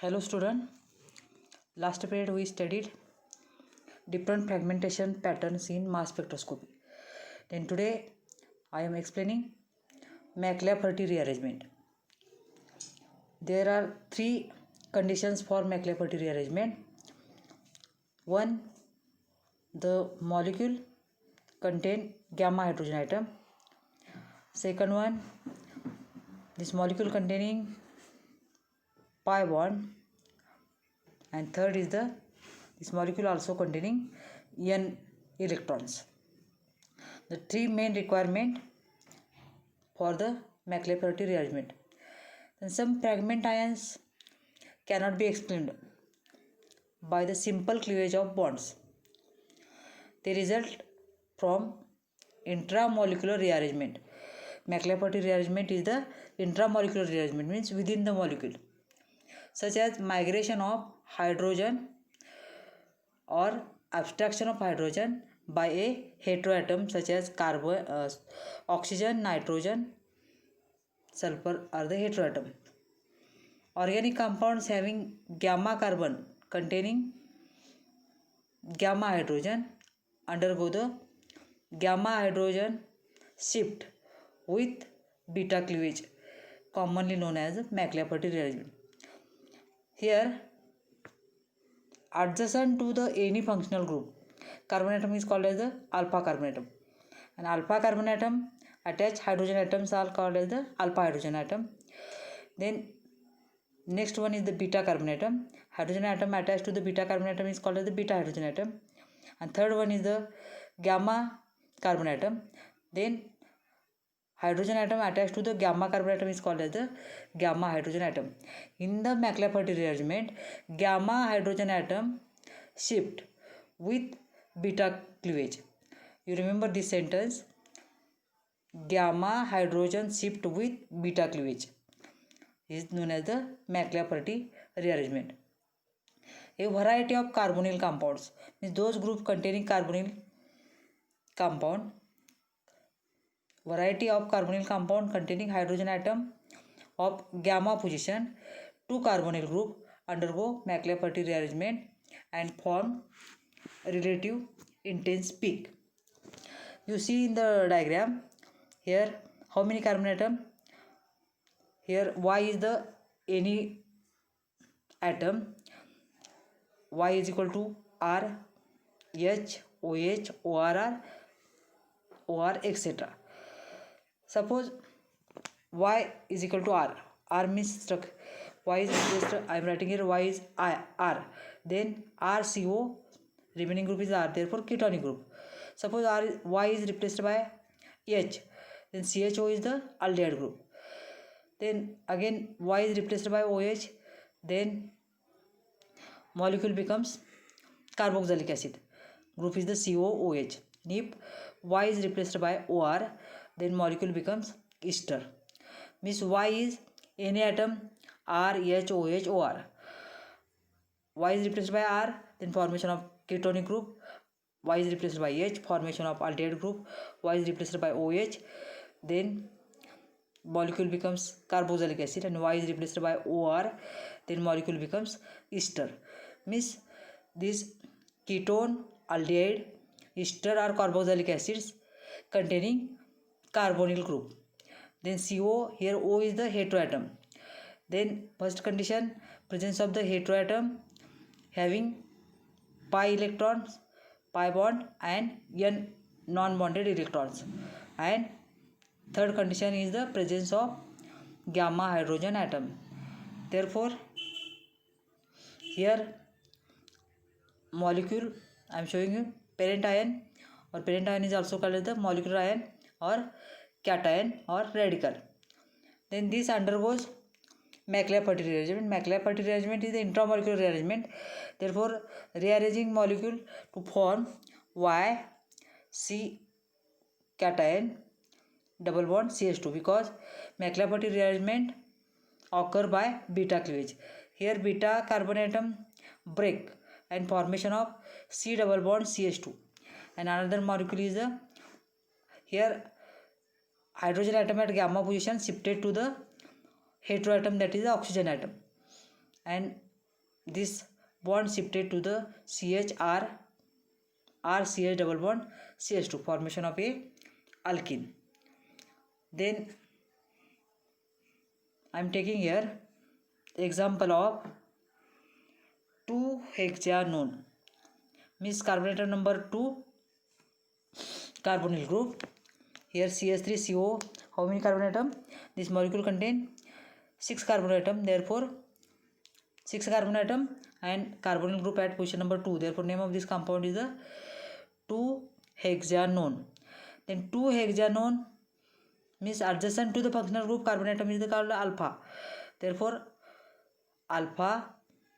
Hello student, last period we studied different fragmentation patterns in mass spectroscopy. Then today I am explaining McLafferty rearrangement. There are three conditions for McLafferty rearrangement. One, the molecule contain gamma hydrogen atom. Second one, this molecule containing pi bond, and third is this molecule also containing n electrons. The three main requirement for the McLafferty rearrangement. Then some fragment ions cannot be explained by the simple cleavage of bonds. They result from intramolecular rearrangement. McLafferty rearrangement is the intramolecular rearrangement, means within the molecule, such as migration of hydrogen or abstraction of hydrogen by a heteroatom such as carbon, oxygen, nitrogen, sulfur are the heteroatom. Organic compounds having gamma carbon containing gamma hydrogen undergo the gamma hydrogen shift with beta cleavage, commonly known as McLafferty rearrangement. Here, adjacent to the any functional group, carbon atom is called as the alpha carbon atom, and alpha carbon atom attached hydrogen atoms are called as the alpha hydrogen atom. Then next one is the beta carbon atom. Hydrogen atom attached to the beta carbon atom is called as the beta hydrogen atom, and third one is the gamma carbon atom. Then hydrogen atom attached to the gamma carbon atom is called as the gamma hydrogen atom. In the McLafferty rearrangement, gamma hydrogen atom shift with beta cleavage. You remember this sentence, gamma hydrogen shift with beta cleavage is known as the McLafferty rearrangement. A variety of carbonyl compounds, means those groups containing carbonyl compound, variety of carbonyl compound containing hydrogen atom of gamma position, two carbonyl group undergo McLafferty rearrangement and form relative intense peak. You see in the diagram here how many carbon atom? Here Y is the any atom, Y is equal to R, H, OH, ORR, OR, etc. Suppose Y is equal to R. R means struck. Y is replaced. I am writing here Y is R. Then RCO, remaining group is R. Therefore ketonic group. Suppose Y is replaced by H. Then CHO is the aldehyde group. Then again Y is replaced by OH. Then molecule becomes carboxylic acid. Group is the COOH. And if Y is replaced by OR, then molecule becomes ester. Means Y is any atom R, H, OH, OR. Y is replaced by R, then formation of ketonic group. Y is replaced by H, formation of aldehyde group. Y is replaced by OH, then molecule becomes carboxylic acid, and Y is replaced by OR, then molecule becomes ester. Means this ketone, aldehyde, ester are carboxylic acids containing carbonyl group. Then CO, here O is the heteroatom. Then first condition, presence of the heteroatom having pi electrons, pi bond, and n non-bonded electrons. And third condition is the presence of gamma hydrogen atom. Therefore, here molecule I am showing you parent ion, or parent ion is also called as the molecular ion or cation or radical. Then this undergoes McLafferty rearrangement. McLafferty rearrangement is the intramolecular rearrangement. Therefore, rearranging molecule to form Y, C cation, double bond CH2, because McLafferty rearrangement occur by beta cleavage. Here beta carbon atom break and formation of C double bond CH2, and another molecule is the here hydrogen atom at gamma position shifted to the heteroatom, that is the oxygen atom, and this bond shifted to the CHR RCH double bond CH2, formation of a alkene. Then I am taking here example of 2-hexanone, means carbon atom number 2 carbonyl group. Here CH3CO, how many carbon atom? This molecule contain 6 carbon atom, therefore 6 carbon atom and carbonyl group at position number 2, therefore name of this compound is the 2-hexanone. Then 2-hexanone means adjacent to the functional group carbon atom is called alpha, therefore alpha,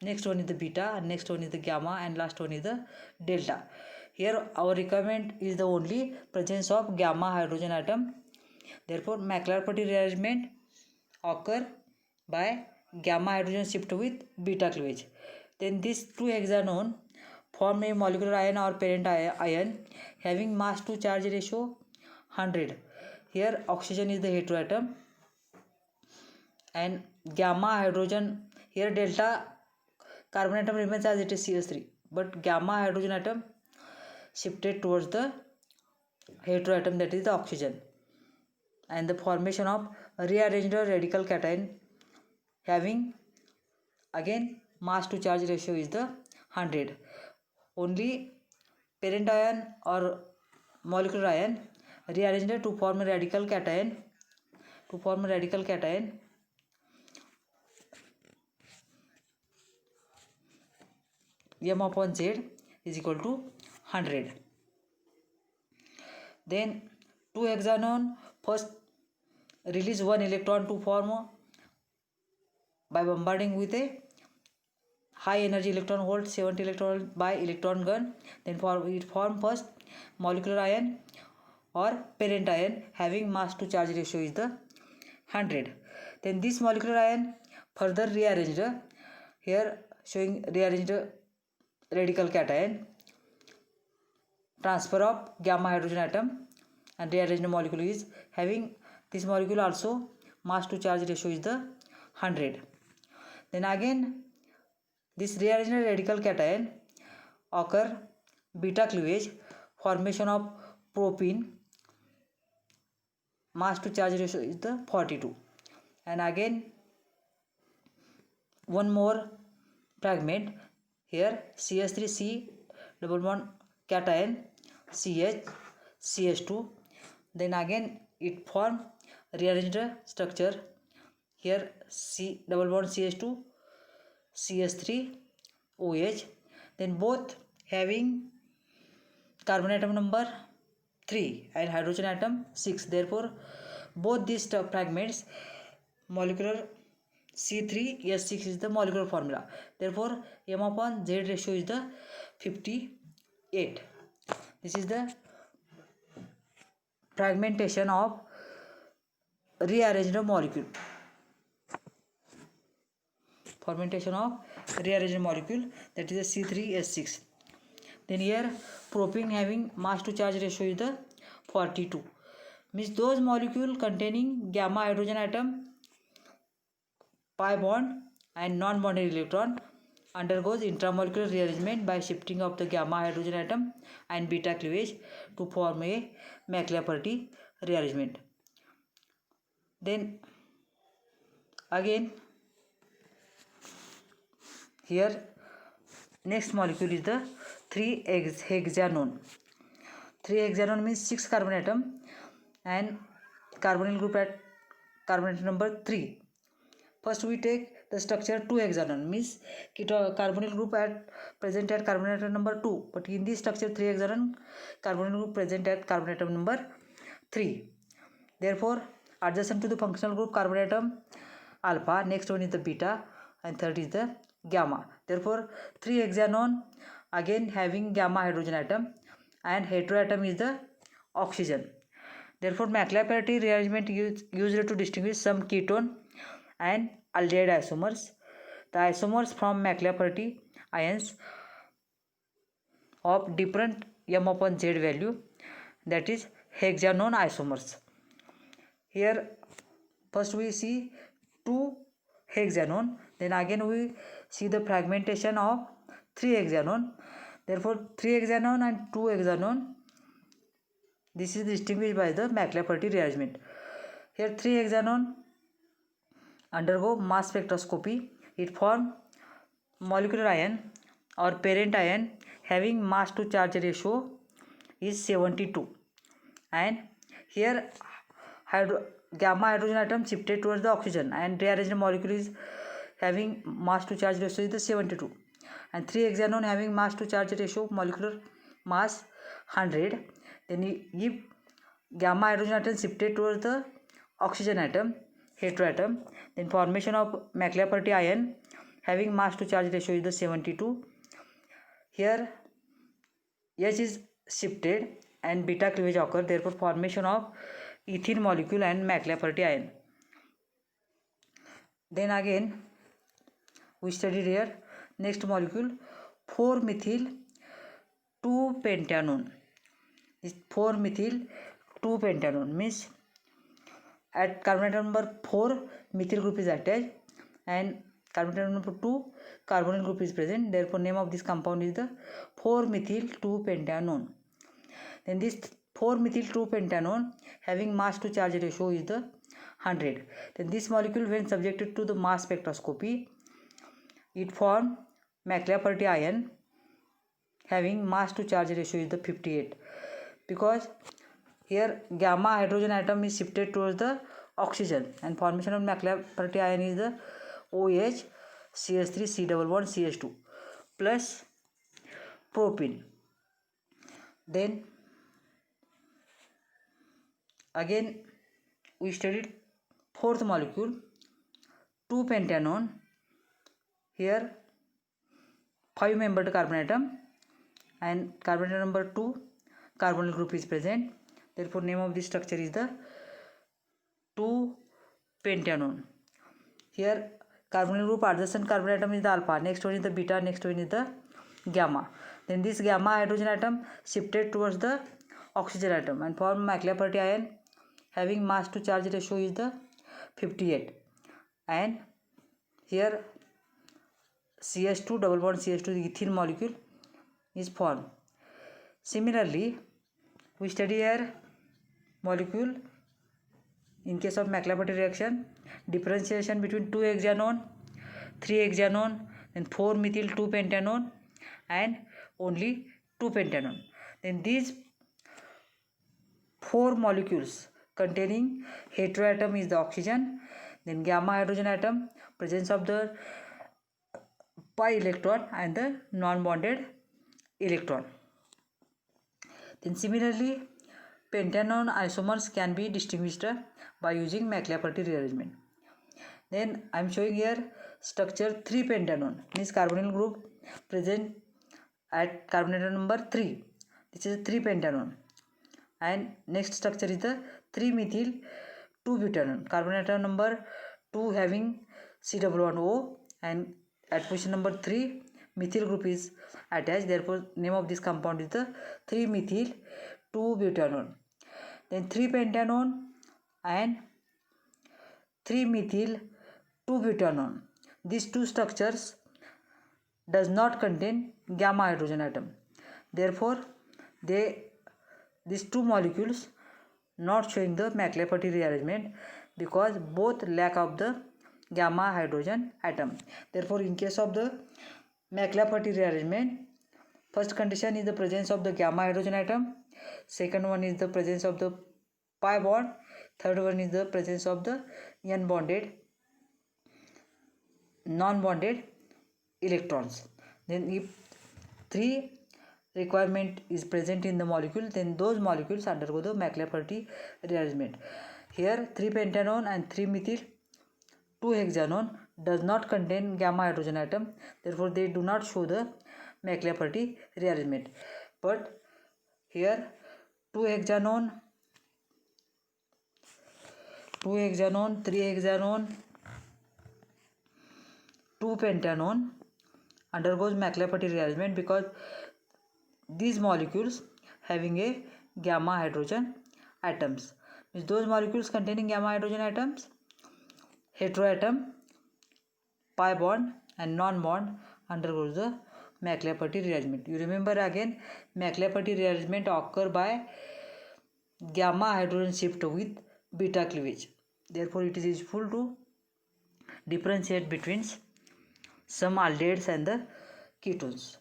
next one is the beta, and next one is the gamma, and last one is the delta. Here our requirement is the only presence of gamma hydrogen atom, therefore Maclaurin-Perry rearrangement occur by gamma hydrogen shift with beta cleavage. Then this 2-hexanone form a molecular ion or parent ion having mass to charge ratio 100. Here oxygen is the heteroatom and gamma hydrogen, here delta carbon atom remains as it is CH3, but gamma hydrogen atom shifted towards the heteroatom, that is the oxygen, and the formation of rearranged radical cation having again mass to charge ratio is the 100. Only parent ion or molecular ion rearranged to form a radical cation, M upon Z is equal to 100. Then 2-hexanone first release one electron to form by bombarding with a high energy electron volt 70 electron by electron gun. Then it form first molecular ion or parent ion having mass to charge ratio is the 100. Then this molecular ion further rearranged, here showing rearranged radical cation, transfer of gamma hydrogen atom, and rearranged molecule is having this molecule also mass to charge ratio is the 100. Then again this rearranged radical cation occur beta cleavage, formation of propene, mass to charge ratio is the 42, and again one more fragment, here CH3C double bond cation CH2, then again it form rearranged structure, here C double bond CH2 CH3 OH, then both having carbon atom number 3 and hydrogen atom 6, therefore both these fragments molecular C3H6 is the molecular formula, therefore M upon Z ratio is the 58. This is the fragmentation of rearranged molecule, that is the C3H6. Then here propene having mass to charge ratio is the 42, means those molecule containing gamma hydrogen atom pi bond and non-bonded electron undergoes intramolecular rearrangement by shifting of the gamma hydrogen atom and beta cleavage to form a Maclaurin-Perry rearrangement. Then again here next molecule is the 3-hexanone. 3-hexanone means 6 carbon atom and carbonyl group at carbon atom number 3. First we take the structure 2-hexanone, means carbonyl group present at carbon atom number 2, but in this structure 3-hexanone carbonyl group present at carbon atom number 3. Therefore adjacent to the functional group carbon atom alpha, next one is the beta, and third is the gamma. Therefore 3-hexanone again having gamma hydrogen atom and heteroatom is the oxygen. Therefore Maclaurin-Perry rearrangement used to distinguish some ketone and aldehyde isomers. The isomers from Maclaurin-Perry ions of different M upon Z value, that is hexanone isomers. Here first we see 2 hexanon. Then again we see the fragmentation of 3 hexanon. Therefore 3 hexanon and 2 hexanon, this is distinguished by the McLafferty rearrangement. Here 3 hexanon undergo mass spectroscopy. It form molecular ion or parent ion having mass to charge ratio is 72, and here gamma hydrogen atom shifted towards the oxygen and rearranged molecule is having mass to charge ratio is the 72, and 3 hexanon having mass to charge ratio molecular mass 100. Then if gamma hydrogen atom shifted towards the oxygen atom heteroatom, then formation of McLafferty ion having mass to charge ratio is the 72. Here H is shifted and beta cleavage occur, therefore formation of ethene molecule and McLafferty ion. Then again we studied here next molecule 4-methyl 2-pentanone. This 4-methyl 2-pentanone means at carbon atom number 4 methyl group is attached and carbon atom number 2 carbonyl group is present. Therefore name of this compound is the 4-methyl 2-pentanone. Then this 4-methyl 2-pentanone having mass to charge ratio is the 100. Then this molecule when subjected to the mass spectroscopy, it form McLafferty ion having mass to charge ratio is the 58, because here gamma hydrogen atom is shifted towards the oxygen and formation of McLafferty ion is the OH CH3 C11CH2 plus propene. Then again we studied fourth molecule 2-pentanone. Here 5-membered carbon atom and carbon atom number 2 carbonyl group is present. Therefore name of this structure is the 2-pentanone. Here carbonyl group adjacent carbon atom is the alpha, next one is the beta, next one is the gamma. Then this gamma hydrogen atom shifted towards the oxygen atom and form McLafferty ion having mass to charge ratio is the 58, and here CH2 double bond CH2 the ethene molecule is formed. Similarly we study here molecule in case of McLafferty reaction differentiation between 2 hexanon, 3 hexanon, then 4-methyl 2-pentanone and only 2-pentanone. Then these 4 molecules containing heteroatom is the oxygen, then gamma hydrogen atom presence of the pi electron and the non-bonded electron. Then similarly pentanone isomers can be distinguished by using McLafferty rearrangement. Then I am showing here structure 3-pentanone means carbonyl group present at carbon atom number 3. This is 3-pentanone, and next structure is the 3-methyl 2-butanone, carbon atom number 2 having C11O, and at position number 3 methyl group is attached, therefore name of this compound is the 3-methyl 2-butanone. Then 3-pentanone and 3-methyl 2-butanone, these two structures does not contain gamma hydrogen atom, therefore these two molecules not showing the McLafferty rearrangement because both lack of the gamma hydrogen atom. Therefore in case of the McLafferty rearrangement, first condition is the presence of the gamma hydrogen atom, second one is the presence of the pi bond, third one is the presence of the n-bonded non-bonded electrons. Then if 3 requirement is present in the molecule, then those molecules undergo the McLafferty rearrangement. Here 3-pentanone and 3-methyl 2-hexanone does not contain gamma hydrogen atom, therefore they do not show the McLafferty rearrangement. But here 2-hexanone, 3-hexanone, 2-pentanone undergoes McLafferty rearrangement because these molecules having a gamma hydrogen atoms. Means those molecules containing gamma hydrogen atoms, heteroatom pi bond and non-bond undergoes the McLaughlin rearrangement. You remember again, McLaughlin rearrangement occur by gamma hydrogen shift with beta cleavage. Therefore, it is useful to differentiate between some aldehydes and the ketones.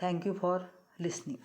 Thank you for listening.